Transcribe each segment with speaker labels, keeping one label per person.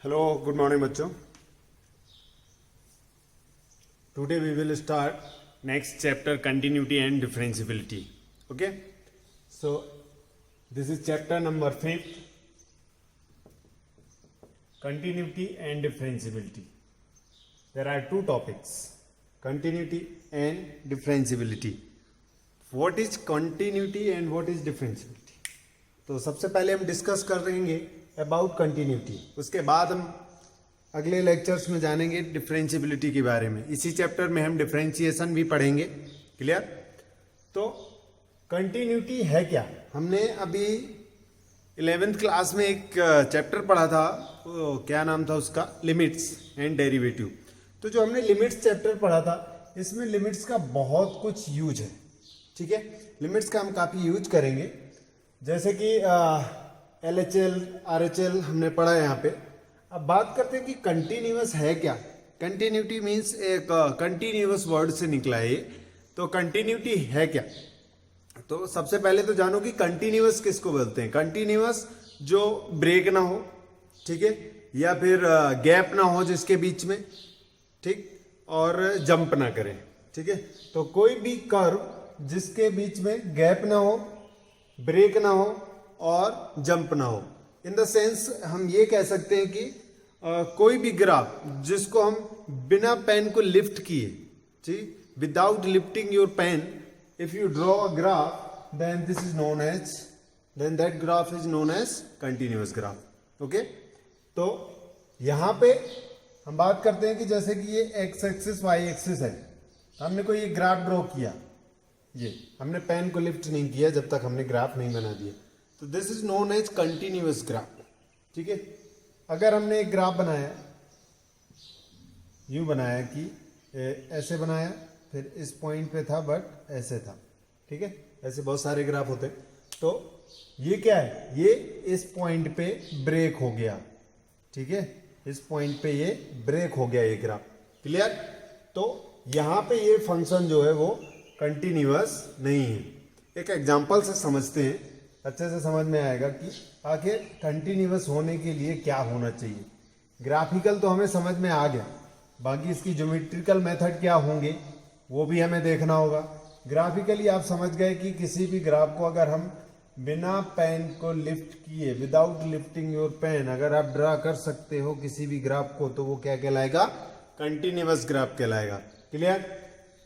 Speaker 1: Hello good morning बच्चों. Today we will start next chapter continuity and differentiability. Okay, so this is chapter number 5, continuity and differentiability. There are two topics, continuity and differentiability. What is continuity and what is differentiability? तो सबसे पहले हम discuss कर रहेंगे about continuity. उसके बाद हम अगले लेक्चर्स में जानेंगे डिफरेंशियबिलिटी के बारे में. इसी चैप्टर में हम डिफरेंशिएशन भी पढ़ेंगे. क्लियर? तो कंटिन्यूटी है क्या? हमने अभी 11th क्लास में एक चैप्टर पढ़ा था, क्या नाम था उसका, लिमिट्स एंड डेरिवेटिव. तो जो हमने लिमिट्स चैप्टर पढ़ा था, इसमें लिमिट्स का बहुत कुछ यूज है. ठीक है, लिमिट्स का हम काफ़ी यूज करेंगे. जैसे कि LHL RHL हमने पढ़ा है यहाँ पे. अब बात करते हैं कि कंटिन्यूअस है क्या. कंटिन्यूटी मीन्स एक कंटिन्यूअस वर्ड से निकला है. तो कंटिन्यूटी है क्या? तो सबसे पहले तो जानो कि कंटिन्यूअस किसको बोलते हैं. कंटिन्यूअस जो ब्रेक ना हो, ठीक है, या फिर गैप ना हो जिसके बीच में, ठीक, और जंप ना करे. ठीक है, तो कोई भी कर्व जिसके बीच में गैप ना हो, ब्रेक ना हो और जंप ना हो. इन द सेंस हम ये कह सकते हैं कि कोई भी ग्राफ जिसको हम बिना पेन को लिफ्ट किए, ठीक, without lifting your pen, if you draw a graph, then this is known as, then that graph is known as continuous graph. Okay? तो यहाँ पे हम बात करते हैं कि जैसे कि ये x एक्सिस y एक्सिस है. हमने कोई ये ग्राफ ड्रॉ किया, ये हमने पेन को लिफ्ट नहीं किया जब तक हमने ग्राफ नहीं बना दिया. तो this is known as continuous graph. ठीक है, अगर हमने एक ग्राफ बनाया, यूं बनाया कि ऐसे बनाया, फिर इस पॉइंट पे था बट ऐसे था. ठीक है, ऐसे बहुत सारे ग्राफ होते हैं. तो ये क्या है, ये इस पॉइंट पे ब्रेक हो गया. ठीक है, इस पॉइंट पे ये ब्रेक हो गया ये ग्राफ. क्लियर? तो यहाँ पे ये फंक्शन जो है वो कंटिन्यूअस नहीं है. एक एग्जांपल से समझते हैं, अच्छे से समझ में आएगा कि आखिर कंटिन्यूअस होने के लिए क्या होना चाहिए. ग्राफिकल तो हमें समझ में आ गया, बाकी इसकी ज्योमेट्रिकल मेथड क्या होंगे वो भी हमें देखना होगा. ग्राफिकली आप समझ गए कि किसी भी ग्राफ को अगर हम बिना पेन को लिफ्ट किए, विदाउट लिफ्टिंग योर पेन, अगर आप ड्रा कर सकते हो किसी भी ग्राफ को, तो वो क्या कहलाएगा, कंटिन्यूअस ग्राफ कहलाएगा. क्लियर?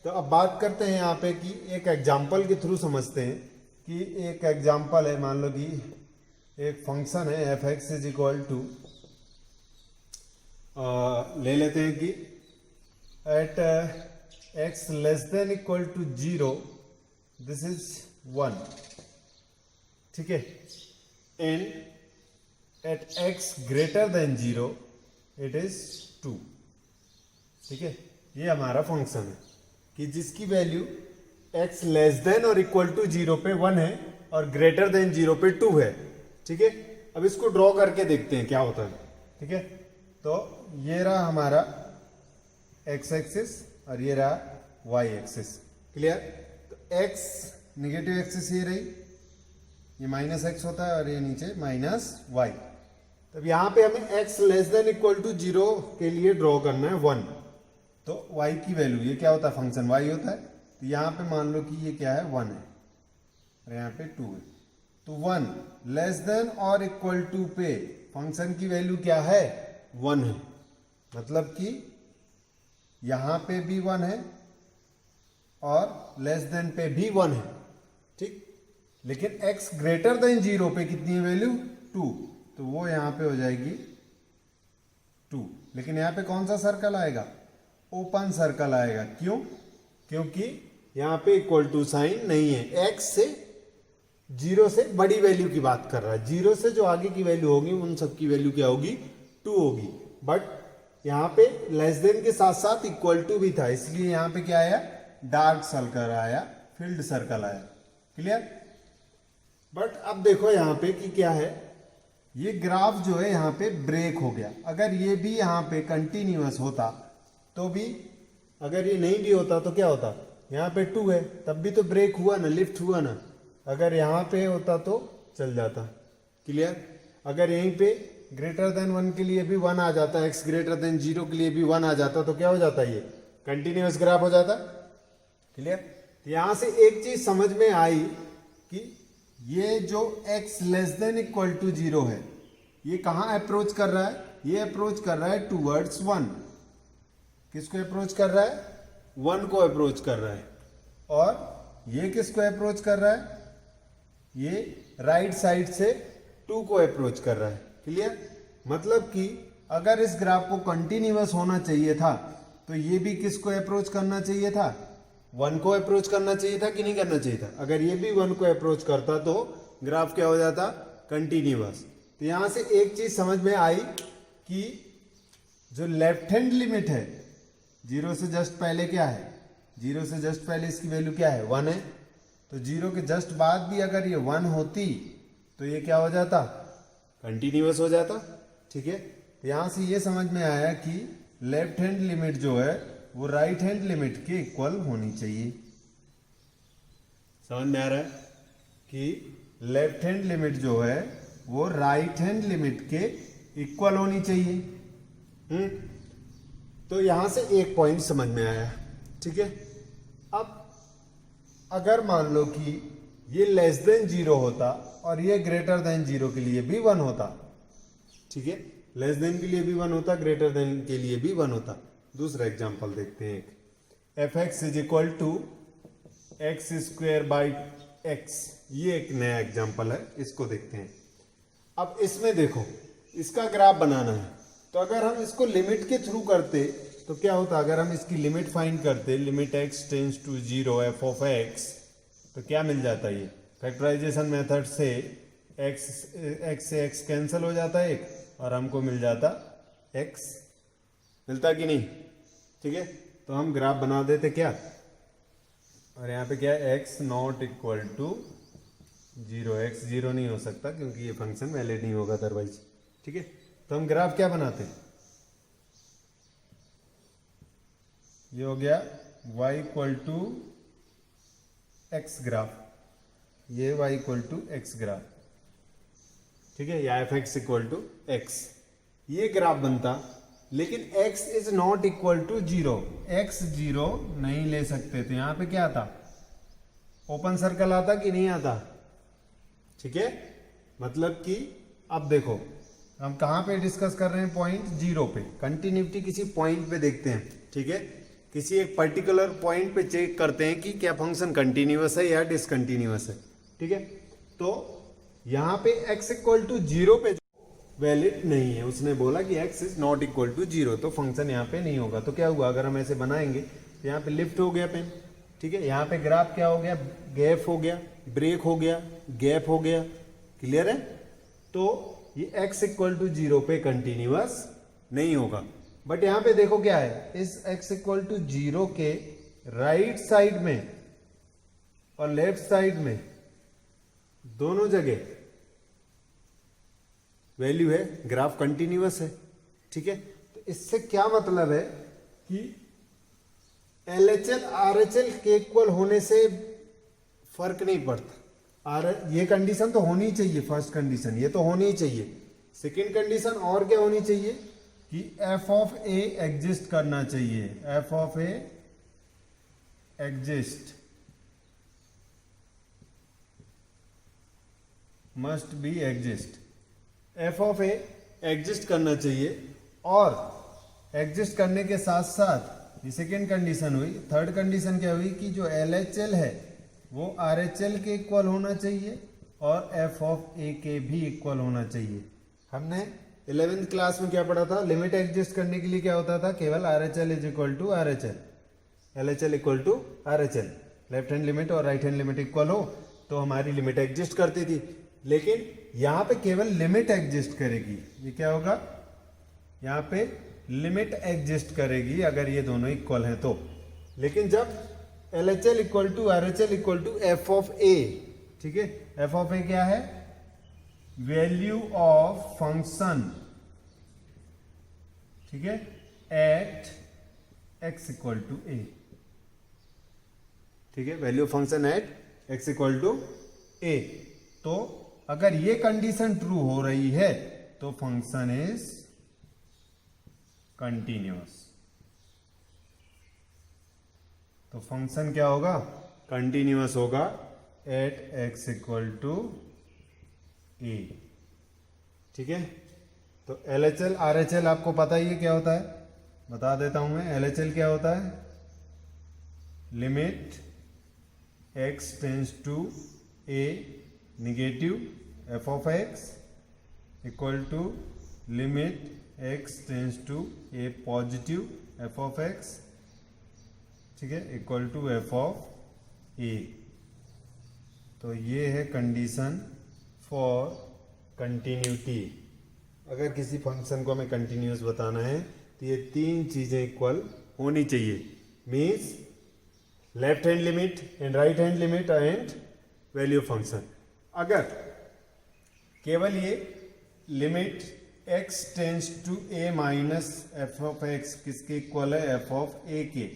Speaker 1: तो अब बात करते हैं यहाँ पे कि एक एग्जाम्पल के थ्रू समझते हैं कि एक एग्जाम्पल है, मान लो कि एक फंक्शन है f(x) इज इक्वल टू, ले लेते हैं कि at x less than equal to 0, this is 1. ठीक है, and at x greater than 0 it is 2. ठीक है, ये हमारा फंक्शन है कि जिसकी वैल्यू x लेस देन और इक्वल टू 0 पे 1 है और ग्रेटर देन 0 पे 2 है. ठीक है, अब इसको ड्रॉ करके देखते हैं क्या होता है. ठीक है, तो ये रहा हमारा x एक्सिस और ये रहा y एक्सिस. क्लियर? तो x निगेटिव एक्सिस ये रही, ये -x होता है और ये नीचे -y. तब यहाँ पे हमें x less than equal to 0 के लिए ड्रॉ करना है 1. तो y की वैल्यू, ये क्या होता है, फंक्शन y होता है. तो यहाँ पे मान लो कि ये क्या है, 1 है और यहाँ पे 2 है. तो 1 लेस देन और इक्वल टू पे फंक्शन की वैल्यू क्या है, 1 है. मतलब कि यहाँ पे भी 1 है और लेस देन पे भी 1 है. ठीक, लेकिन x ग्रेटर देन 0 पे कितनी है वैल्यू, 2. तो वो यहाँ पे हो जाएगी 2. लेकिन यहाँ पे कौन सा सर्कल आएगा, ओपन सर्कल आएगा. क्यों? क्योंकि यहाँ पे इक्वल टू साइन नहीं है. x से 0 से बड़ी वैल्यू की बात कर रहा है. 0 से जो आगे की वैल्यू होगी उन सब की वैल्यू क्या होगी, 2 होगी. बट यहाँ पे लेस देन के साथ साथ इक्वल टू भी था, इसलिए यहाँ पे क्या आया, डार्क सर्कल आया, फील्ड सर्कल आया. क्लियर? बट अब देखो यहाँ पे कि क्या है, ये ग्राफ जो है यहाँ पे ब्रेक हो गया. अगर ये भी यहाँ पे कंटिन्यूअस होता तो भी, अगर ये नहीं भी होता तो क्या होता, यहाँ पे 2 है तब भी तो ब्रेक हुआ ना, लिफ्ट हुआ ना. अगर यहाँ पे होता तो चल जाता. क्लियर? अगर यहीं पे ग्रेटर देन 1 के लिए भी 1 आ जाता, x ग्रेटर देन 0 के लिए भी 1 आ जाता, तो क्या हो जाता है, ये कंटिन्यूअस ग्राफ हो जाता। क्लियर। यहां से एक चीज समझ में आई कि ये जो x less than equal to 0 है, ये कहां अप्रोच कर रहा है, ये अप्रोच कर रहा है टूवर्ड्स 1। किसको अप्रोच कर रहा है, 1 को अप्रोच कर रहा है। और ये किसको अप्रोच कर रहा है, ये राइट साइड से 2 को अप्रोच कर रहा है। क्लियर। मतलब कि अगर इस ग्राफ को कंटिन्यूअस होना चाहिए था तो ये भी किसको अप्रोच करना चाहिए था, 1 को अप्रोच करना चाहिए था कि नहीं करना चाहिए था। अगर ये भी 1 को अप्रोच करता तो ग्राफ क्या हो जाता, कंटिन्यूअस। तो यहां से एक चीज समझ में आई कि जो लेफ्ट हैंड लिमिट है 0 से जस्ट पहले क्या है, 0 से जस्ट पहले इसकी वैल्यू क्या है, 1 है। तो 0 के जस्ट बाद भी अगर ये 1 होती तो ये क्या हो जाता, कंटिन्यूअस हो जाता। ठीक है। तो यहां से ये समझ में आया कि लेफ्ट हैंड लिमिट जो है वो राइट हैंड लिमिट के इक्वल होनी चाहिए। समझ में आ रहा है कि लेफ्ट हैंड लिमिट जो है वो राइट हैंड लिमिट के इक्वल होनी चाहिए। तो यहां से एक पॉइंट समझ में आया। ठीक है। अब अगर मान लो कि ये लेस देन 0 होता और ये ग्रेटर देन 0 के लिए भी 1 होता। ठीक है। लेस देन के लिए भी 1 होता, ग्रेटर देन के लिए भी 1 होता। दूसरा एग्जांपल देखते हैं। F x is equal to x square by x, ये एक नया एग्जांपल है, इसको देखते हैं। अब इसमें देखो, इसका ग्राफ बनाना है, तो अगर हम इसको लिमिट के थ्रू करते तो क्या होता, अगर हम इसकी लिमिट फाइंड करते, limit x tends to 0 f of x, तो क्या मिल जाता है, ये फैक्टराइजेशन मेथड से एक्स से एक्स कैंसिल हो जाता है एक, और हमको मिल जाता एक्स, मिलता कि नहीं। ठीक है। तो हम ग्राफ बना देते क्या, और यहाँ पे क्या है, x not equal to 0, x 0 नहीं हो सकता क्योंकि ये फंक्शन वैलिड नहीं होगा अदरवाइज। ठीक है। तो हम ग्राफ क्या बनाते, ये हो गया y equal to x graph, ये y equal to x graph. ठीक है। या f x equal to x, ये ग्राफ बनता। लेकिन x is not equal to 0, x 0 नहीं ले सकते, तो यहां पे क्या आता, ओपन सर्कल आता कि नहीं आता। ठीक है। मतलब कि अब देखो हम कहां पे डिस्कस कर रहे हैं, पॉइंट 0 पे, कंटिन्यूटी किसी पॉइंट पे देखते हैं। ठीक है। किसी एक पर्टिकुलर पॉइंट पे चेक करते हैं कि क्या फंक्शन कंटिन्यूअस है या डिसकंटिन्यूअस है। ठीक है। तो यहां पे x इक्वल टू 0 पे वैलिड नहीं है, उसने बोला कि x is not equal to 0, तो फंक्शन यहाँ पे नहीं होगा। तो क्या हुआ, अगर हम ऐसे बनाएंगे तो यहाँ पे लिफ्ट हो गया पेन। ठीक है। यहाँ पे ग्राफ क्या हो गया, गैप हो गया, ब्रेक हो गया, गैप हो गया। क्लियर है। तो ये x इक्वल टू 0 पे कंटिन्यूअस नहीं होगा। बट यहाँ पे देखो क्या है, इस x इक्वल टू 0 के राइट साइड में और लेफ्ट साइड में दोनों जगह वैल्यू है, ग्राफ कंटिन्यूअस है। ठीक है। तो इससे क्या मतलब है कि LHL RHL के इक्वल होने से फर्क नहीं पड़ता। ये कंडीशन तो होनी चाहिए, फर्स्ट कंडीशन ये तो होनी ही चाहिए। सेकंड कंडीशन और क्या होनी चाहिए कि f ऑफ a एग्जिस्ट करना चाहिए, f of a exist, must be exist, F of A exist करना चाहिए। और एग्जिस्ट करने के साथ साथ ये सेकेंड कंडीशन हुई। थर्ड कंडीशन क्या हुई कि जो LHL है वो RHL के इक्वल होना चाहिए और एफ ऑफ ए के भी इक्वल होना चाहिए। हमने 11th क्लास में क्या पढ़ा था, लिमिट एग्जिस्ट करने के लिए क्या होता था, केवल RHL is equal to RHL, LHL equal to RHL, left hand limit और राइट हैंड लिमिट इक्वल हो तो हमारी लिमिट एग्जिस्ट करती थी। लेकिन यहां पे केवल लिमिट एग्जिस्ट करेगी, ये क्या होगा, यहां पे लिमिट एग्जिस्ट करेगी अगर ये दोनों इक्वल हैं तो। लेकिन जब LHL equal to RHL equal to F of A, ठीक है, एफ ऑफ ए क्या है, वैल्यू ऑफ फंक्शन, ठीक है, at x equal to A, ठीक है, value function at x equal to A. तो अगर ये कंडीशन ट्रू हो रही है तो फंक्शन इज कंटिन्यूअस। तो फंक्शन क्या होगा? कंटिन्यूअस होगा at x equal to A. ठीक है, तो LHL RHL आपको पता ही है क्या होता है, बता देता हूं मैं। LHL क्या होता है? Limit x tends to a negative f of x equal to limit x tends to a positive f of x, ठीक है, equal to f of a। तो ये है कंडीशन फॉर कंटिन्यूटी। अगर किसी फंक्शन को हमें कंटिन्यूअस बताना है तो ये तीन चीजें इक्वल होनी चाहिए। Means left hand limit and right hand limit and value function. अगर केवल ये limit x tends to a minus f of x किसके इक्वल है? f ऑफ a के।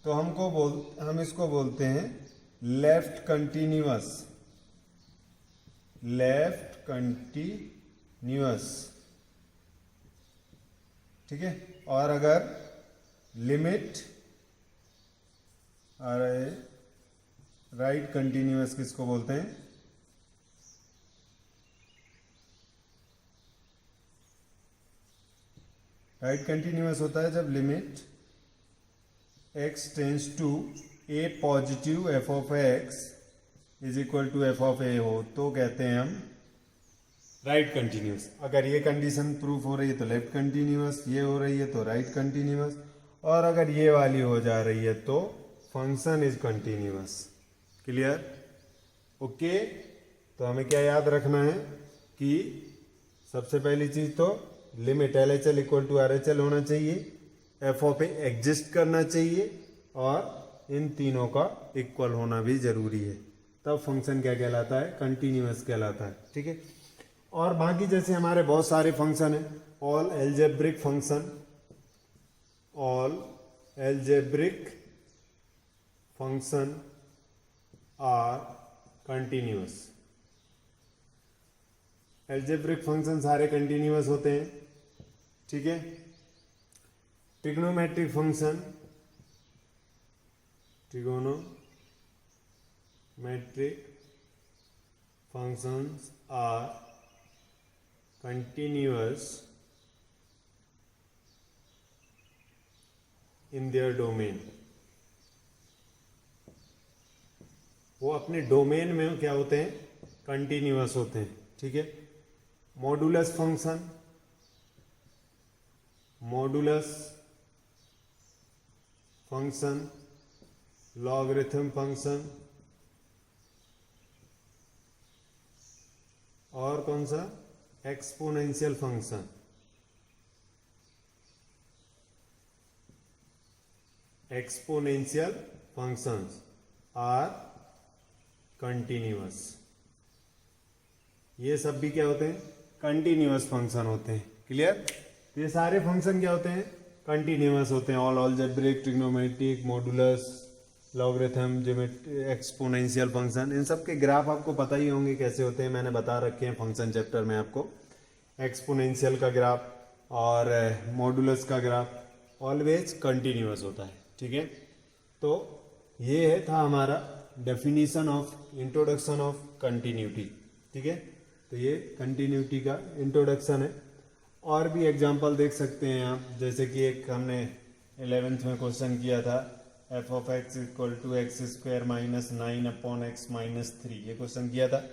Speaker 1: तो हम इसको बोलते हैं लेफ्ट कंटिन्यूअस, लेफ्ट कंटिन्यूअस, ठीक है। और अगर लिमिट राइट कंटिन्यूअस किसको बोलते हैं? राइट कंटिन्यूअस होता है जब limit x tends to a positive f of x is equal to f of a हो, तो कहते हैं हम राइट कंटिन्यूअस। अगर ये कंडीशन प्रूफ हो रही है तो लेफ्ट कंटिन्यूअस, ये हो रही है तो राइट कंटिन्यूअस, और अगर ये वाली हो जा रही है तो function is continuous. Clear? Okay. तो हमें क्या याद रखना है कि सबसे पहली चीज तो limit LHL equal to RHL होना चाहिए, f ऑफ a एग्जिस्ट करना चाहिए, और इन तीनों का इक्वल होना भी जरूरी है, तब फंक्शन क्या कहलाता है? कंटिन्यूअस कहलाता है। ठीक है। और बाकी जैसे हमारे बहुत सारे फंक्शन हैं, all algebraic function, all algebraic function are continuous. Algebraic function सारे कंटिन्यूअस होते हैं। ठीक है। Trigonometric function, trigonometric functions are continuous in their domain। वो अपने डोमेन में क्या होते हैं? कंटिन्यूअस होते हैं। ठीक है। Modulus function, modulus function, logarithm function, और कौन सा? Exponential function. Exponential functions are continuous. ये सब भी क्या होते हैं? कंटिन्यूअस फंक्शन होते हैं। क्लियर? ये सारे फंक्शन क्या होते हैं? कंटिन्यूअस होते हैं। All algebraic, trigonometric, modulus, logarithm, geometry, exponential function, इन सब के ग्राफ आपको पता ही होंगे कैसे होते हैं, मैंने बता रखे हैं फंक्शन चैप्टर में आपको। एक्सपोनेंशियल का ग्राफ और मॉडुलस का ग्राफ ऑलवेज कंटिन्यूअस होता है। ठीक है। तो ये था हमारा definition of introduction of continuity. ठीक है। तो ये कंटिन्यूटी का इंट्रोडक्शन है। और भी एग्जांपल देख सकते हैं आप, जैसे कि एक हमने 11th में क्वेश्चन किया था, f of x equal to x square minus 9 upon x minus 3, ये क्वेश्चन किया था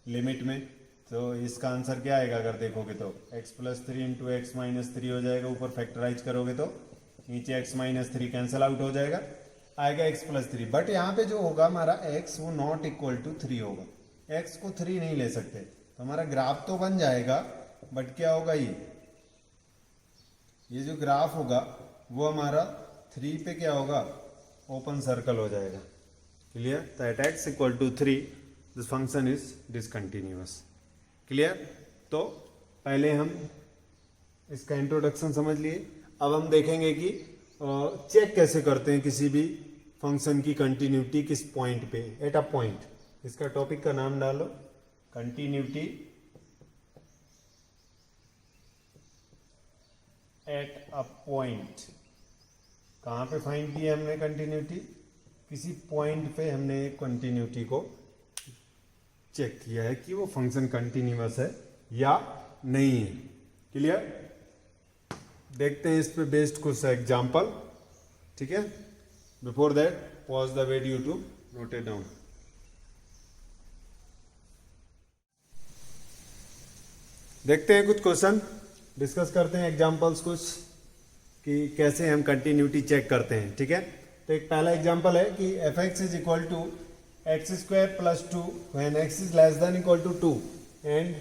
Speaker 1: लिमिट में। तो इसका आंसर क्या आएगा अगर देखोगे तो? x plus 3 into x minus 3 हो जाएगा, ऊपर फैक्टराइज करोगे तो नीचे x माइनस 3 कैंसिल आउट हो जाएगा, आएगा x प्लस 3। बट यहाँ पे जो होगा हमारा x वो नॉट इक्वल टू 3 होगा, x को 3 नहीं ले सकते, तो हमारा ग्राफ तो बन जाएगा, बट क्या होगा? ये जो ग्राफ होगा वो हमारा 3 पे क्या होगा? ओपन सर्कल हो जाएगा। क्लियर? तो at x equal to 3 this function is discontinuous. Clear? तो पहले हम इसका इंट्रोडक्शन समझ लिए। अब हम देखेंगे कि चेक कैसे करते हैं किसी भी फंक्शन की कंटिन्यूटी किस पॉइंट पे, एट अ पॉइंट। इसका टॉपिक का नाम डालो, कंटिन्यूटी एट अ पॉइंट। कहाँ पे फाइंड किया हमने कंटिन्यूटी? किसी पॉइंट पे हमने कंटिन्यूटी को चेक किया है कि वो फंक्शन कंटिन्यूअस है या नहीं है। क्लियर? देखते हैं इस पे बेस्ड कुछ एग्जांपल। ठीक है, before that pause the video to note it down. देखते हैं कुछ क्वेश्चन, डिस्कस करते हैं एग्जांपल्स कुछ कि कैसे हम कंटिन्यूटी चेक करते हैं। ठीक है, तो एक पहला एग्जांपल है कि f x is equal to x square plus two when x is less than equal to 2 and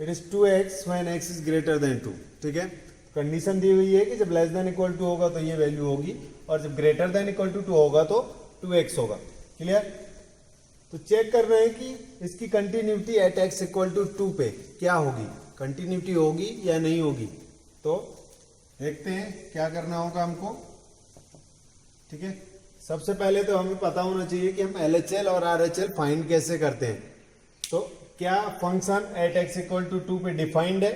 Speaker 1: it is 2x when x is greater than 2। ठीक है, कंडीशन दी हुई है कि जब लेस देन इक्वल टू होगा तो ये वैल्यू होगी और जब ग्रेटर देन इक्वल टू 2 होगा तो 2x होगा। क्लियर? तो चेक कर रहे हैं कि इसकी continuity at x equal to 2 पे क्या होगी, कंटिन्यूटी होगी या नहीं होगी। तो देखते हैं क्या करना होगा हमको। ठीक है, सबसे पहले तो हमें पता होना चाहिए कि हम LHL और RHL फाइंड कैसे करते हैं। तो क्या function at x equal to 2 पे डिफाइंड है?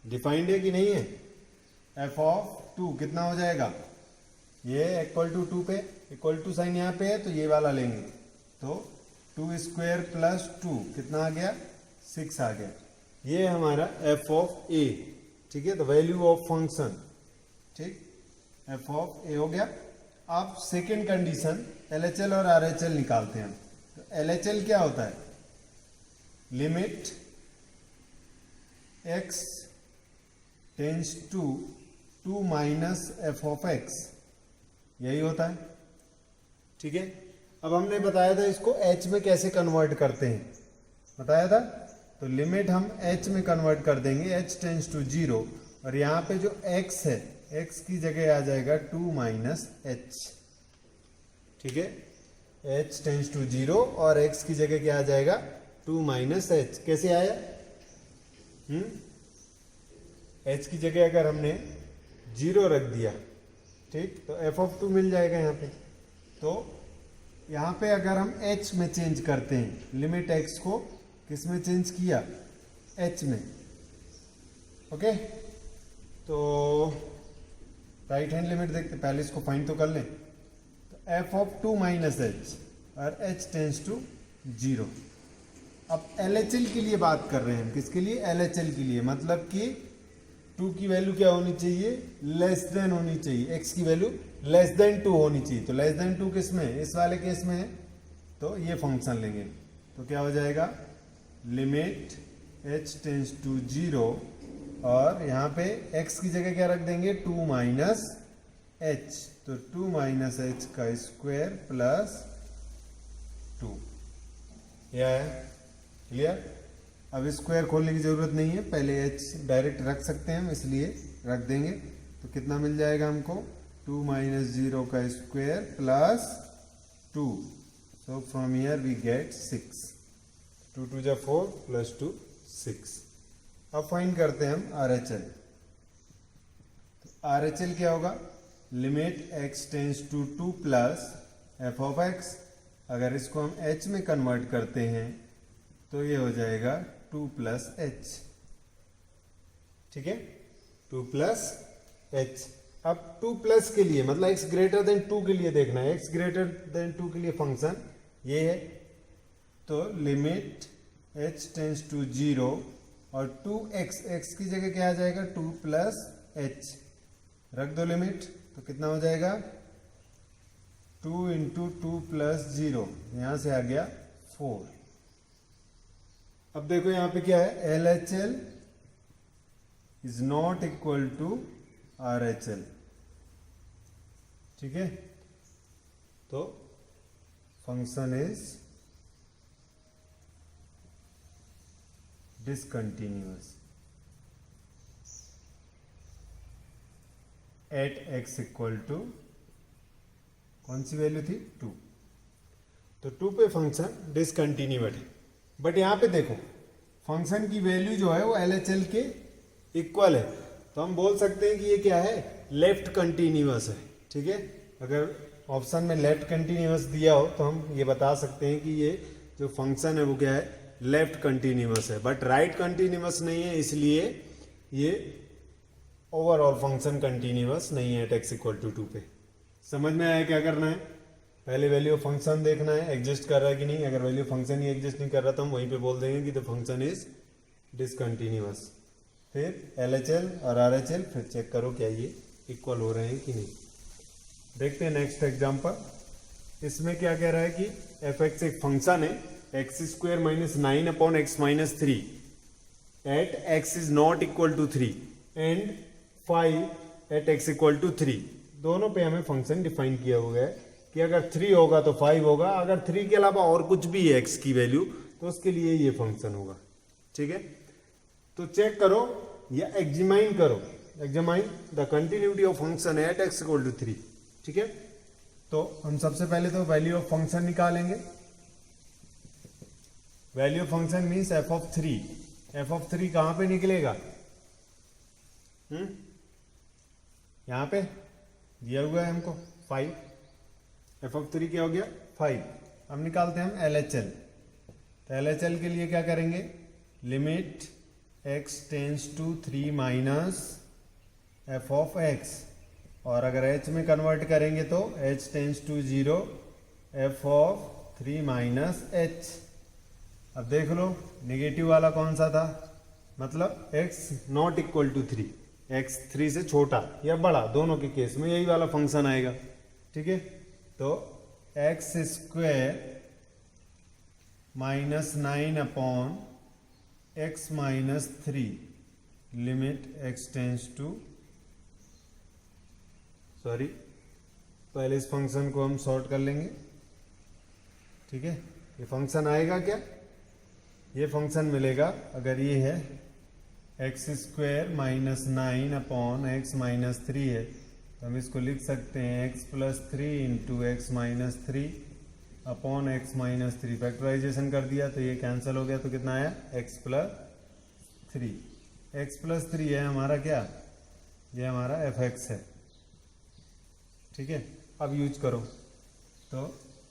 Speaker 1: डिफाइंड है कि नहीं है? एफ ऑफ 2 कितना हो जाएगा? ये इक्वल टू 2 पे, इक्वल टू साइन यहाँ पे है तो ये वाला लेंगे, तो 2 स्क्वायर प्लस 2 कितना आ गया? 6 आ गया। ये हमारा एफ ऑफ ए। ठीक है, तो वैल्यू ऑफ फंक्शन, ठीक, एफ ऑफ ए हो गया। अब सेकेंड कंडीशन LHL और RHL निकालते हैं। तो LHL क्या होता है? Limit x tends to 2 minus f of x, यही होता है। ठीक है, अब हमने बताया था इसको h में कैसे कन्वर्ट करते हैं, बताया था। तो लिमिट हम h में कन्वर्ट कर देंगे, h टेंस टू 0, और यहाँ पे जो x है, x की जगह आ जाएगा 2 माइनस h। ठीक है, h टेंस टू 0 और x की जगह क्या आ जाएगा? 2 माइनस h। कैसे आया? h की जगह अगर हमने 0 रख दिया, ठीक, तो f ऑफ 2 मिल जाएगा यहाँ पे। तो यहाँ पे अगर हम h में चेंज करते हैं, लिमिट x को किस में चेंज किया? h में। ओके, तो राइट हैंड लिमिट देखते, पहले इसको फाइंड तो कर लें। तो एफ ऑफ 2 माइनस एच और h टेंस टू 0। अब LHL के लिए बात कर रहे हैं हम, किसके लिए? LHL के लिए, मतलब कि 2 की वैल्यू क्या होनी चाहिए? लेस देन होनी चाहिए, x की वैल्यू लेस देन 2 होनी चाहिए। तो लेस देन 2 किस में है? इस वाले केस में है, तो ये फंक्शन लेंगे। तो क्या हो जाएगा? लिमिट h टेंस टू 0 और यहाँ पे x की जगह क्या रख देंगे? 2 माइनस h, तो 2 माइनस h का स्क्वायर प्लस 2, यह है। क्लियर? अब स्क्वायर खोलने की जरूरत नहीं है, पहले h डायरेक्ट रख सकते हैं हम, इसलिए रख देंगे। तो कितना मिल जाएगा हमको? 2 माइनस 0 का square plus 2, so from here we get 6। 2 2 जा 4 प्लस 2 6। अब फाइंड करते हैं हम RHL। तो RHL क्या होगा? Limit x tends to 2 plus f of x। अगर इसको हम h में कन्वर्ट करते हैं तो ये हो जाएगा 2 प्लस h। ठीक है, 2 प्लस h। अब 2 प्लस के लिए मतलब x ग्रेटर देन 2 के लिए देखना है, x ग्रेटर देन 2 के लिए फंक्शन ये है। तो लिमिट h टेंस टू 0 और 2x, x की जगह क्या आ जाएगा? 2 प्लस h, रख दो लिमिट, तो कितना हो जाएगा? 2 इंटू 2 प्लस 0, यहां से आ गया 4। अब देखो यहां पे क्या है? LHL is not equal to RHL। ठीक है, तो function is discontinuous at x equal to, कौन सी वैल्यू थी? 2। तो 2 पे फंक्शन डिसकंटिन्यूअस है। बट यहां पे देखो फंक्शन की वैल्यू जो है वो LHL के इक्वल है, तो हम बोल सकते हैं कि ये क्या है? लेफ्ट कंटिन्यूअस है। ठीक है, अगर ऑप्शन में लेफ्ट कंटिन्यूअस दिया हो तो हम ये बता सकते हैं कि ये जो फंक्शन है वो क्या है? लेफ्ट कंटिन्यूअस है। बट राइट कंटिन्यूअस नहीं है, इसलिए ये ओवरऑल फंक्शन कंटिन्यूअस नहीं है एट एक्स इक्वल टू 2 पे। समझ में आया क्या करना है? पहले वैल्यू ऑफ फंक्शन देखना है एग्जिस्ट कर रहा है कि नहीं। अगर वैल्यू फंक्शन ही एग्जिस्ट नहीं कर रहा तो हम वहीं पे बोल देंगे कि द फंक्शन इज डिसकंटिन्यूअस। फिर LHL और RHL फिर चेक करो क्या ये इक्वल हो रहे हैं कि नहीं। देखते हैं नेक्स्ट एग्जांपल। इसमें क्या कह रहा है कि f(x) एक फंक्शन है x² - 9 upon x - 3 at x is not equal to 3 and 5 at x equal to 3। दोनों पे हमें फंक्शन डिफाइन किया हुआ है कि अगर 3 होगा तो 5 होगा, अगर 3 के अलावा और कुछ भी है x की वैल्यू तो उसके लिए ये फंक्शन होगा। ठीक है, तो चेक करो या एग्जामाइन करो, examine the continuity of function at x equal to 3। ठीक है, तो हम सबसे पहले तो वैल्यू ऑफ फंक्शन निकालेंगे। Value of function means f of 3। f of 3 कहां पे निकलेगा? यहां पे दिया हुआ है हमको 5। f ऑफ 3 क्या हो गया? 5। अब निकालते हैं हम LHL। तो LHL के लिए क्या करेंगे? Limit x tends to 3 minus f of x, और अगर h में कन्वर्ट करेंगे तो h tends to 0 f of 3 minus h। अब देख लो नेगेटिव वाला कौन सा था, मतलब x not equal to 3, x 3 से छोटा या बड़ा दोनों के केस में यही वाला फंक्शन आएगा। ठीक है, तो x² minus 9 upon x minus 3 limit x tends to, sorry पहले इस फंक्शन को हम सॉर्ट कर लेंगे। ठीक है, ये फंक्शन आएगा क्या? ये फंक्शन मिलेगा अगर ये है x² minus 9 upon x minus 3 है तो हम इसको लिख सकते हैं x plus 3 into x minus 3 upon x minus 3। Factorization कर दिया तो ये कैंसिल हो गया, तो कितना आया? x plus 3। x प्लस 3 है हमारा क्या? ये हमारा f(x) है। ठीक है, अब यूज करो तो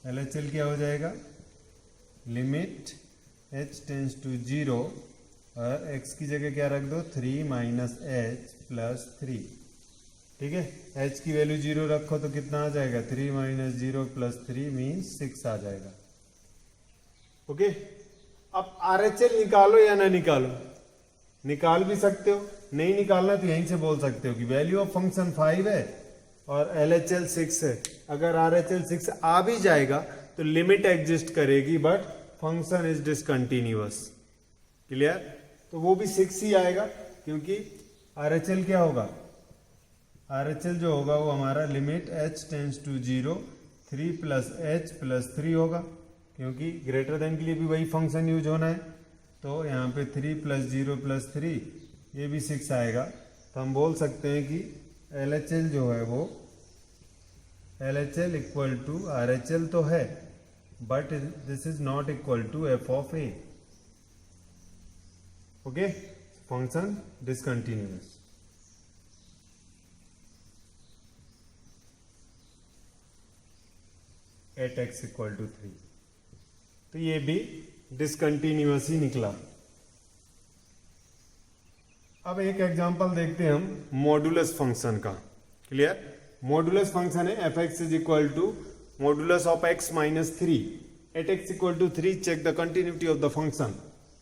Speaker 1: LHL क्या हो जाएगा? लिमिट h टेंस टू 0 और x की जगह क्या रख दो? 3 माइनस h प्लस 3। ठीक है, h की वैल्यू 0 रखो तो कितना आ जाएगा? 3 माइनस 0 प्लस 3 मीन्स 6 आ जाएगा। ओके, अब RHL निकालो या ना निकालो? निकाल भी सकते हो, नहीं निकालना तो यहीं से बोल सकते हो कि वैल्यू ऑफ फंक्शन 5 है और LHL 6 है। अगर RHL 6 आ भी जाएगा तो लिमिट एग्जिस्ट करेगी but function is discontinuous. Clear? तो वो भी 6 ही आएगा क्योंकि RHL क्या होगा? RHL जो होगा वो हमारा limit h tends to 0 3 plus h plus 3 होगा, क्योंकि ग्रेटर देन के लिए भी वही फंक्शन यूज होना है। तो यहाँ पे 3 प्लस 0 प्लस 3 ये भी 6 आएगा। तो हम बोल सकते हैं कि LHL जो है वो LHL इक्वल टू RHL तो है but this is not equal to f of a। Okay, function discontinuous. At x equal to 3, तो ये भी डिसकंटिन्यूअस ही निकला। अब एक एग्जांपल देखते हैं हम मॉडुलस फंक्शन का। क्लियर? मॉडुलस फंक्शन है f(x) is equal to modulus of x minus 3 at x equal to 3। Check the continuity of the function.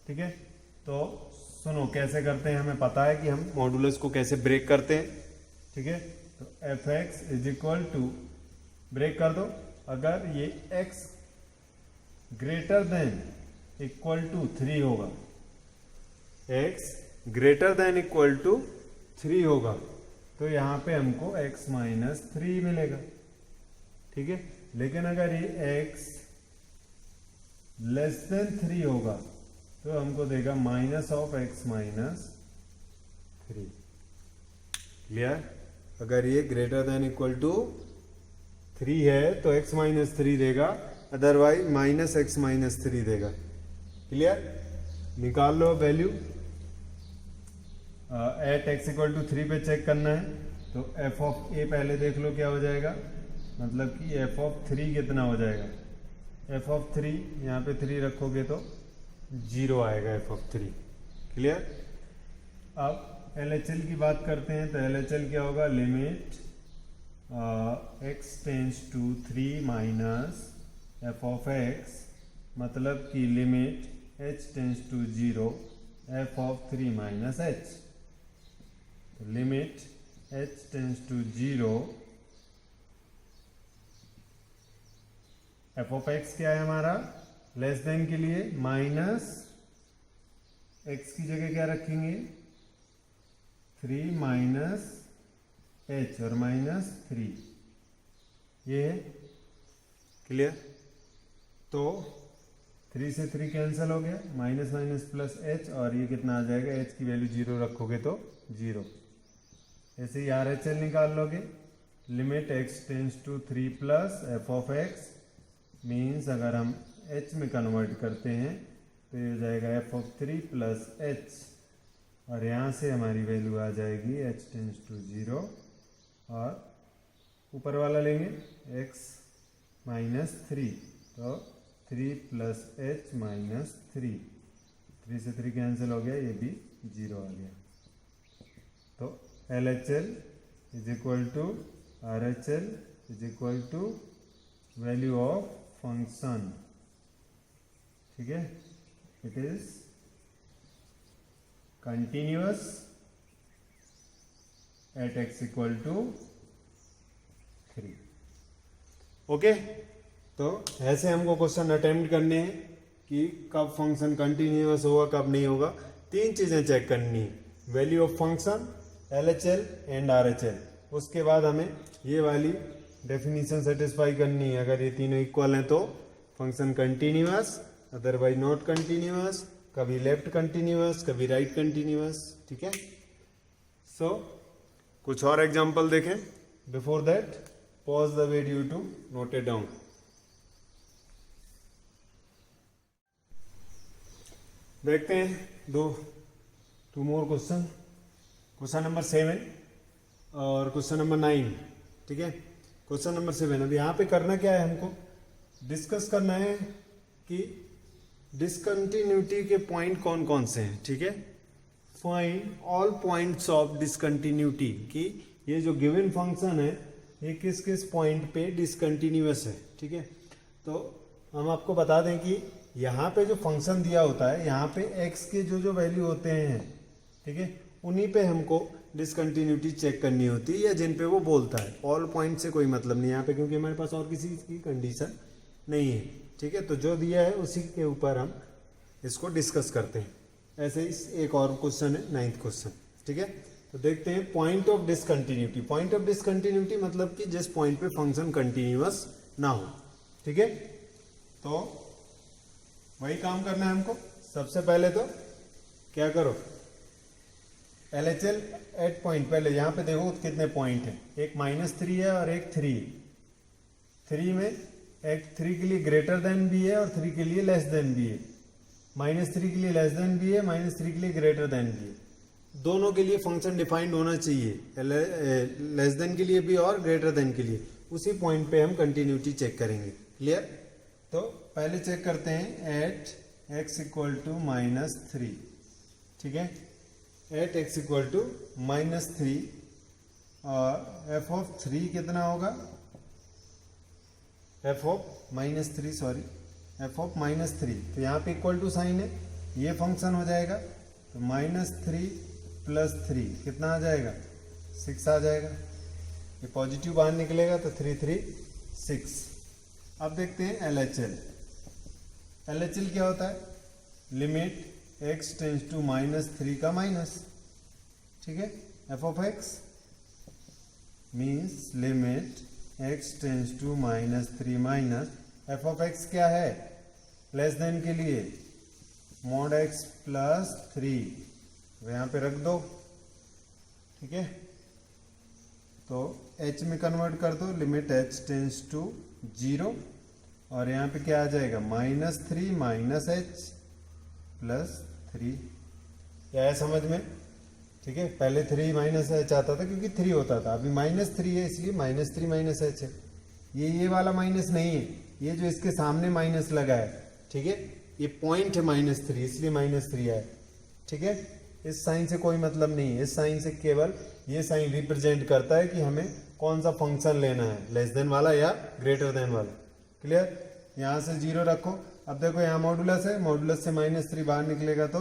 Speaker 1: ठीक है, तो सुनो कैसे करते हैं, हमें पता है कि हम मॉडुलस को कैसे ब्रेक करते हैं। ठीक है, तो f(x) is equal to, break कर दो, अगर ये x greater than equal to 3 होगा, x greater than equal to 3 होगा तो यहाँ पे हमको x माइनस 3 मिलेगा। ठीक है, लेकिन अगर ये x लेस देन 3 होगा तो हमको देगा minus of x minus 3। Clear? अगर ये ग्रेटर देन इक्वल टू 3 है तो x माइनस 3 देगा, अदरवाइज माइनस x माइनस 3 देगा। क्लियर? निकाल लो value. At x equal to 3 पे चेक करना है तो f ऑफ a पहले देख लो क्या हो जाएगा, मतलब कि f ऑफ 3 कितना हो जाएगा? f ऑफ 3 यहाँ पे 3 रखोगे तो 0 आएगा f ऑफ 3। क्लियर? अब LHL की बात करते हैं तो LHL क्या होगा, limit x tends to 3 minus f of x, मतलब कि limit h tends to 0 f of 3 minus h। तो limit h tends to 0 f of x क्या है हमारा, लेस देन के लिए माइनस x की जगह क्या रखेंगे 3 माइनस h और माइनस 3, ये है क्लियर। तो 3 से 3 कैंसिल हो गया, माइनस माइनस प्लस h, और ये कितना आ जाएगा, h की वैल्यू 0 रखोगे तो 0। ऐसे ही RHL निकाल लोगे, limit x tends to 3 plus f of x, means अगर हम h में कन्वर्ट करते हैं तो ये हो जाएगा एफ ऑफ 3 प्लस h, और यहाँ से हमारी वैल्यू आ जाएगी h टेंस टू 0, और ऊपर वाला लेंगे x माइनस 3, तो 3 प्लस h माइनस 3, 3 से 3 कैंसिल हो गया, ये भी 0 आ गया। तो LHL is equal to RHL is equal to value of function, ठीक है, it is continuous at x equal to 3। Okay, तो ऐसे हमको क्वेश्चन अटेम्प्ट करने हैं कि कब फंक्शन कंटिन्यूअस होगा कब नहीं होगा। 3 चीजें चेक करनी है, value of function, LHL and RHL। उसके बाद हमें ये वाली डेफिनेशन सेटिस्फाई करनी है, अगर ये तीनों इक्वल हैं तो function continuous, otherwise not continuous, कभी लेफ्ट कंटिन्यूअस कभी राइट कंटिन्यूअस, ठीक है। सो कुछ और एग्जांपल देखें, before that pause the video to note it down. देखते हैं two more question, question number 7 और क्वेश्चन नंबर 9, ठीक है। क्वेश्चन नंबर 7, अभी यहाँ पे करना क्या है, हमको डिस्कस करना है कि डिसकंटिन्यूटी के पॉइंट कौन कौन से हैं, ठीक है। Find all points of discontinuity, कि ये जो गिवन फंक्शन है ये किस किस पॉइंट पे डिसकंटिन्यूअस है, ठीक है। तो हम आपको बता दें कि यहाँ पे जो फंक्शन दिया होता है, यहाँ पे x के जो जो वैल्यू होते हैं, ठीक है, उन्हीं पे हमको डिसकंटिन्यूटी चेक करनी होती है, या जिन पे वो बोलता है। ऑल पॉइंट से कोई मतलब नहीं यहाँ पे, क्योंकि हमारे पास और किसी की कंडीशन नहीं है, ठीक है। तो जो दिया है उसी के ऊपर हम इसको डिस्कस करते हैं। ऐसे ही एक और क्वेश्चन है, 9th क्वेश्चन, ठीक है। तो देखते हैं point of discontinuity. Point of discontinuity मतलब कि जिस पॉइंट पे फंक्शन कंटिन्यूअस ना हो, ठीक है। तो वही काम करना है हमको। सबसे पहले तो क्या करो, LHL एट पॉइंट, पहले यहाँ पे देखो कितने पॉइंट हैं, एक -3 है और एक 3। 3 में एक 3 के लिए ग्रेटर देन भी है और 3 के लिए लेस देन भी है, -3 के लिए लेस देन भी है, -3 के लिए ग्रेटर देन भी है। दोनों के लिए फंक्शन डिफाइंड होना चाहिए, लेस देन के लिए भी और ग्रेटर देन के लिए। उसी पॉइंट पे हम कंटिन्यूटी चेक करेंगे, क्लियर। तो पहले चेक करते हैं एट x इक्वल टू -3, ठीक है। एट x इक्वल टू -3 और एफ ऑफ 3 कितना होगा, F of -3 sorry, F of -3। तो यहाँ पे इक्वल टू साइन है, ये फंक्शन हो जाएगा, तो -3 प्लस 3 कितना आ जाएगा, 6 आ जाएगा। ये पॉजिटिव बाहर निकलेगा तो 3 3 6। अब देखते हैं LHL। LHL क्या होता है, लिमिट x टेंस टू -3 का माइनस, ठीक है। F of x means limit x tends to -3 minus f of x क्या है, लेस देन के लिए mod x प्लस 3, यहाँ पे रख दो, ठीक है। तो h में कन्वर्ट कर दो, लिमिट h टेंस टू 0, और यहाँ पे क्या आ जाएगा, -3 माइनस h प्लस 3। क्या है समझ में, ठीक है। पहले 3 माइनस h आता था क्योंकि 3 होता था, अभी -3 है इसलिए -3 माइनस h है। ये वाला माइनस नहीं है, ये जो इसके सामने माइनस लगा है, ठीक है, ये पॉइंट है -3 इसलिए -3 आया, ठीक है। इस साइन से कोई मतलब नहीं है, इस साइन से केवल ये साइन रिप्रेजेंट करता है कि हमें कौन सा फंक्शन लेना है, लेस देन वाला या ग्रेटर देन वाला। क्लियर? यहाँ से 0 रखो। अब देखो यहाँ मॉडुलस है, मॉडुलस से -3 बाहर निकलेगा तो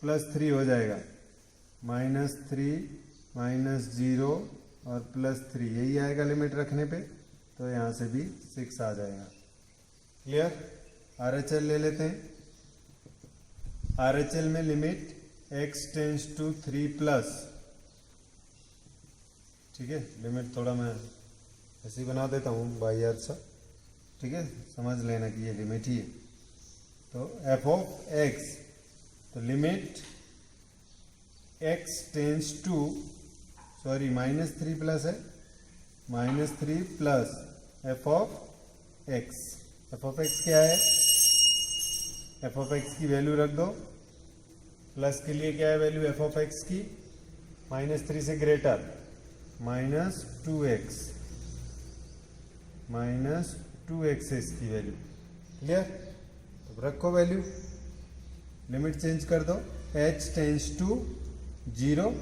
Speaker 1: +3 हो जाएगा। -3 -0 और +3 यही आएगा लिमिट रखने पे, तो यहाँ से भी 6 आ जाएगा। क्लियर? RHL ले लेते हैं। RHL में लिमिट x टेंस टू 3+, ठीक है, लिमिट थोड़ा मैं ऐसे ही बना देता हूँ बाई अर्थ सा, ठीक है, समझ लेना कि ये लिमिट ही है। तो f ऑफ x, तो limit x tends to, sorry -3 plus है, -3 plus f of x। f of x क्या है? f ऑफ x की वैल्यू रख दो। प्लस के लिए क्या है वैल्यू f ऑफ x की? -3 से ग्रेटर, -2x, -2x है इसकी वैल्यू। क्लियर? तो रखो वैल्यू, लिमिट चेंज कर दो, h टेंस टू 0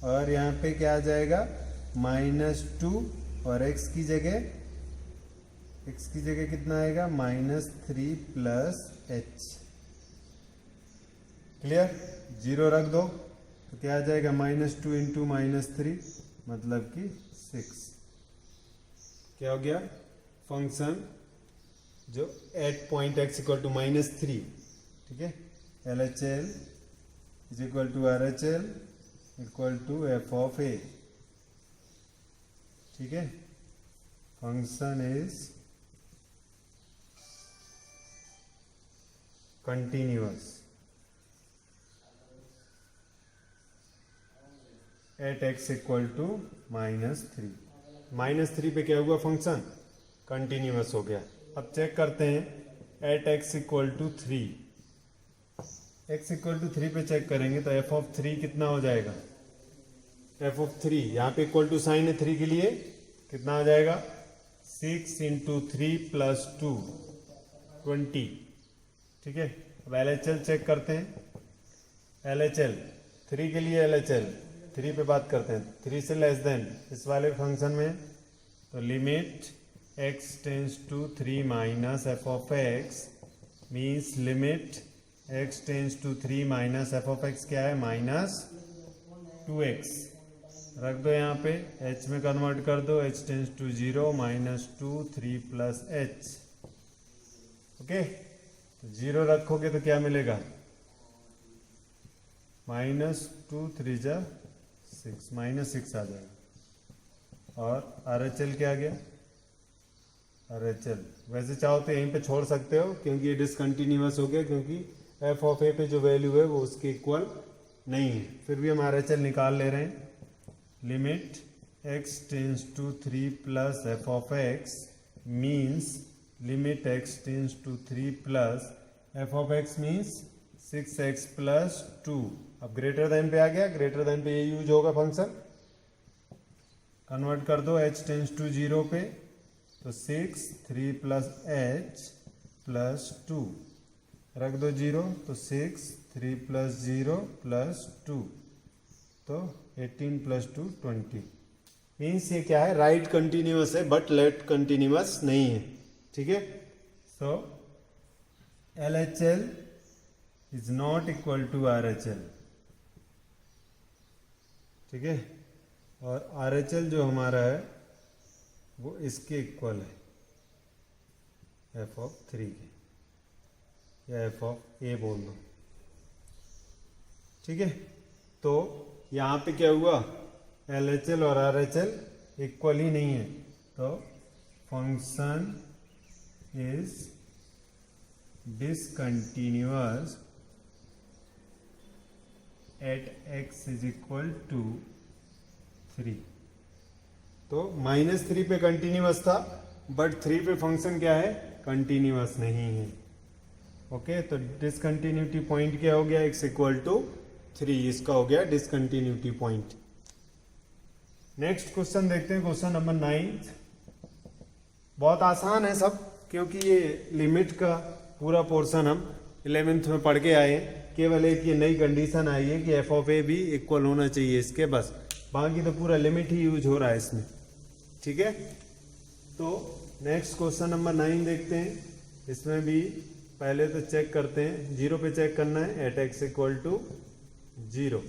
Speaker 1: और यहाँ पे क्या आ जाएगा -2 और x की जगह कितना आएगा? -3 प्लस h। क्लियर? 0 रख दो तो क्या आ जाएगा? -2 इंटू -3 मतलब कि 6। क्या हो गया? फंक्शन जो at point x equal to -3, ठीक है, LHL is equal to RHL equal to f of a, ठीक है। Function is continuous at x equal to -3। -3 पे क्या हुआ? फंक्शन कंटिन्यूअस हो गया। अब चेक करते हैं at x equal to 3। x equal to 3 पे चेक करेंगे तो f ऑफ 3 कितना हो जाएगा? f ऑफ 3 यहाँ पे इक्वल टू साइन है 3 के लिए, कितना आ जाएगा? 6 इंटू 3 प्लस 2 20, ठीक है। अब LHL चेक करते हैं। LHL 3 के लिए LHL 3 पे बात करते हैं, 3 से लेस देन इस वाले फंक्शन में, तो limit x tends to 3 minus f of x means limit x tends to 3 minus f of x क्या है? -2x। रख दो यहाँ पे, h में कन्वर्ट कर दो, h tends to 0 -2 3 plus h। Okay, तो 0 रखोगे तो क्या मिलेगा? -2 3 जा 6, -6 आ जाएगा। और RHL क्या आ गया? RHL वैसे चाहो तो यहीं पे छोड़ सकते हो क्योंकि ये डिसकंटिन्यूअस हो गया, क्योंकि f ऑफ a पे जो वैल्यू है वो उसके इक्वल नहीं है। फिर भी हम RHL निकाल ले रहे हैं। Limit x tends to 3 plus f of x means limit x tends to 3 plus f of x means 6x plus 2। अब ग्रेटर देन पे आ गया, ग्रेटर देन पे ये यूज होगा फंक्शन। कन्वर्ट कर दो h टेंस टू 0 पे, तो 6 3 प्लस h प्लस 2। रख दो 0, तो 6 3 प्लस 0 प्लस 2, तो 18 प्लस 2 20। मीन्स ये क्या है? राइट कंटिन्यूअस है बट लेफ्ट कंटिन्यूअस नहीं है, ठीक है। So LHL is not equal to RHL, ठीक है। और RHL जो हमारा है वो इसके इक्वल है, f ऑफ 3 के, या f ऑफ a बोल दो, ठीक है। तो यहाँ पे क्या हुआ? LHL और RHL इक्वल ही नहीं है, तो function is discontinuous at x is equal to 3। तो -3 पे कंटिन्यूअस था बट 3 पे फंक्शन क्या है? कंटिन्यूअस नहीं है। ओके, तो डिसकंटिन्यूटी पॉइंट क्या हो गया? x इक्वल टू 3, इसका हो गया डिसकंटिन्यूटी पॉइंट। नेक्स्ट क्वेश्चन देखते हैं, क्वेश्चन नंबर 9। बहुत आसान है सब, क्योंकि ये लिमिट का पूरा पोर्शन हम 11th में पढ़ के आए हैं, केवल एक ये नई कंडीशन आई है कि एफ ऑफ ए भी इक्वल होना चाहिए इसके, बस बाकी तो पूरा लिमिट ही यूज हो रहा है इसमें। ठीक है, तो नेक्स्ट क्वेश्चन नंबर 9 देखते हैं। इसमें भी पहले तो चेक करते हैं, 0 पे चेक करना है, एट एक्स इक्वल टू 0।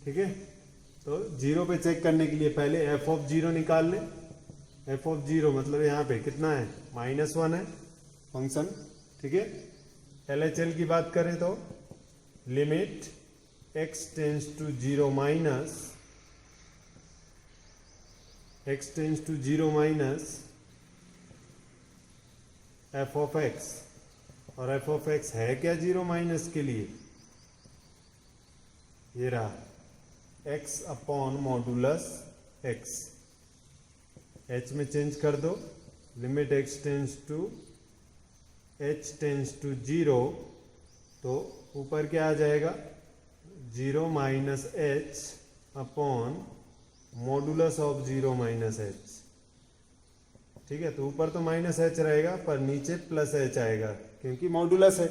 Speaker 1: ठीक है, तो 0 पे चेक करने के लिए पहले एफ ऑफ 0 निकाल लें। एफ ऑफ 0 मतलब यहाँ पे कितना है, -1 है फंक्शन। ठीक है, LHL की बात करें तो limit x tends to 0 minus x tends to 0 minus f of x, और एफ ऑफ x है क्या 0 माइनस के लिए, ये रहा x upon modulus x। h में चेंज कर दो, limit x tends to h tends to 0, तो ऊपर क्या आ जाएगा, 0 minus h upon modulus of 0 minus h। ठीक है, तो ऊपर तो माइनस h रहेगा पर नीचे प्लस h आएगा क्योंकि मॉडुलस है।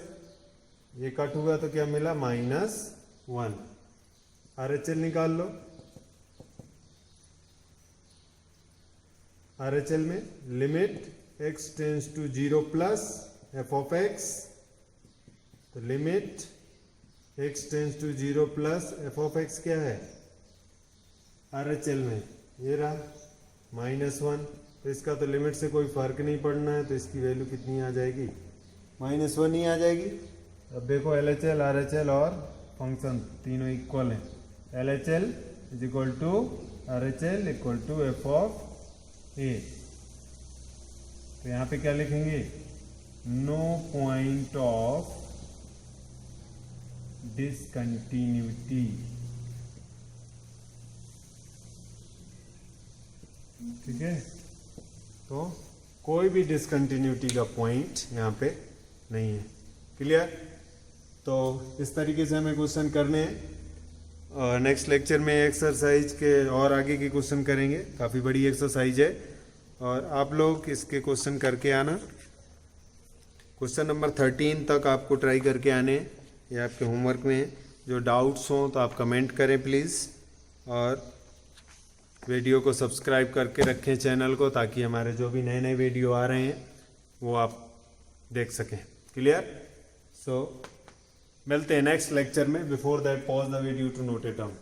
Speaker 1: ये कट हुआ तो क्या मिला, -1। RHL निकाल लो। RHL में limit x tends to 0 plus f of x, तो limit x tends to 0 plus f of x क्या है RHL में, ये रहा -1। तो इसका तो लिमिट से कोई फर्क नहीं पड़ना है, तो इसकी वैल्यू कितनी आ जाएगी, -1 ही आ जाएगी। अब देखो LHL RHL और फंक्शन तीनों इक्वल हैं। LHL is equal to RHL equal to F of A. तो यहाँ पे क्या लिखेंगे, नो पॉइंट ऑफ डिसकंटिन्यूटी। ठीक है, तो कोई भी डिसकंटिन्यूटी का पॉइंट यहाँ पे नहीं है। क्लियर, तो इस तरीके से हमें क्वेश्चन करने हैं। नेक्स्ट लेक्चर में एक्सरसाइज के और आगे के क्वेश्चन करेंगे, काफ़ी बड़ी एक्सरसाइज है और आप लोग इसके क्वेश्चन करके आना। क्वेश्चन नंबर 13 तक आपको ट्राई करके आने, ये आपके होमवर्क में है। जो डाउट्स हों तो आप कमेंट करें प्लीज़, और वीडियो को सब्सक्राइब करके रखें चैनल को, ताकि हमारे जो भी नए नए वीडियो आ रहे हैं वो आप देख सकें। क्लियर, सो मिलते हैं नेक्स्ट लेक्चर में। Before that pause the video to note it down.